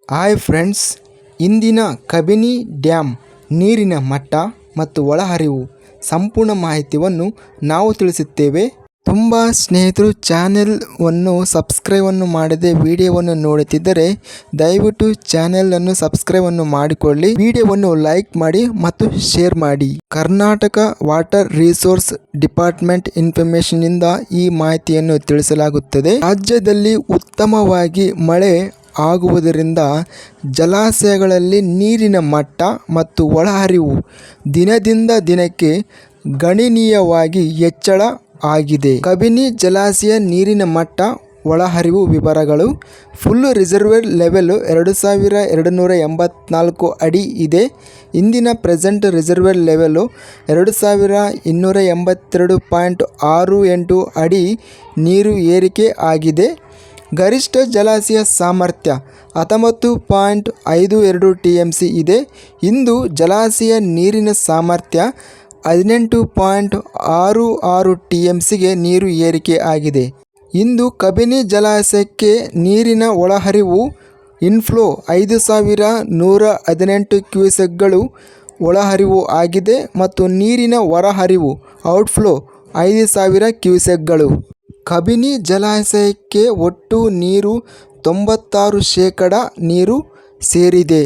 Hi friends, ಇಂದಿನ Kabini dam ನೀರಿನ ಮಟ್ಟ ಮತ್ತು ಒಳಹರಿವು ಸಂಪೂರ್ಣ ಮಾಹಿತಿಯನ್ನು ನಾವು ತಿಳಿಸುತ್ತೇವೆ. ತುಂಬ ಸ್ನೇಹಿತರು ಚಾನೆಲ್ವನ್ನು ಸಬ್ಸ್ಕ್ರೈಬನ್ನು ಮಾಡದೆ ವಿಡಿಯೋವನ್ನು ನೋಡುತ್ತಿದ್ದರೆ ದಯವಿಟ್ಟು ಚಾನೆಲನ್ನು ಸಬ್ಸ್ಕ್ರೈಬನ್ನು ಮಾಡಿಕೊಳ್ಳಿ, ವಿಡಿಯೋವನ್ನು ಲೈಕ್ ಮಾಡಿ ಮತ್ತು ಶೇರ್ ಮಾಡಿ. ಕರ್ನಾಟಕ ವಾಟರ್ ರಿಸೋರ್ಸ್ ಡಿಪಾರ್ಟ್ಮೆಂಟ್ ಇನ್ಫಾರ್ಮೇಷನ್ನಿಂದ ಈ ಮಾಹಿತಿಯನ್ನು ತಿಳಿಸಲಾಗುತ್ತದೆ. ರಾಜ್ಯದಲ್ಲಿ ಉತ್ತಮವಾಗಿ ಮಳೆ ಆಗುವುದರಿಂದ ಜಲಾಶಯಗಳಲ್ಲಿ ನೀರಿನ ಮಟ್ಟ ಮತ್ತು ಒಳಹರಿವು ದಿನದಿಂದ ದಿನಕ್ಕೆ ಗಣನೀಯವಾಗಿ ಹೆಚ್ಚಳ ಆಗಿದೆ. ಕಬಿನಿ ಜಲಾಶಯ ನೀರಿನ ಮಟ್ಟ ಒಳಹರಿವು ವಿವರಗಳು. ಫುಲ್ ರಿಸರ್ವೇರ್ ಲೆವೆಲ್ 2284 ಅಡಿ ಇದೆ. ಇಂದಿನ ಪ್ರೆಸೆಂಟ್ ರಿಸರ್ವೇರ್ ಲೆವೆಲ್ 2282.68 ಅಡಿ ನೀರು ಏರಿಕೆ ಆಗಿದೆ. ಗರಿಷ್ಠ ಜಲಾಶಯ ಸಾಮರ್ಥ್ಯ 19.52 TMC ಇದೆ. ಇಂದು ಜಲಾಶಯ ನೀರಿನ ಸಾಮರ್ಥ್ಯ 18.66 TMCಗೆ ನೀರು ಏರಿಕೆ ಆಗಿದೆ. ಇಂದು ಕಬಿನಿ ಜಲಾಶಯಕ್ಕೆ ನೀರಿನ ಒಳಹರಿವು ಇನ್ಫ್ಲೋ 5118 ಕ್ಯೂಸೆಕ್ಗಳು ಒಳಹರಿವು ಆಗಿದೆ ಮತ್ತು ನೀರಿನ ಹೊರಹರಿವು ಔಟ್ಫ್ಲೋ 5000 ಕ್ಯೂಸೆಕ್ಗಳು. ಕಬಿನಿ ಜಲಾಶಯಕ್ಕೆ ಒಟ್ಟು ನೀರು 96% ನೀರು ಸೇರಿದೆ.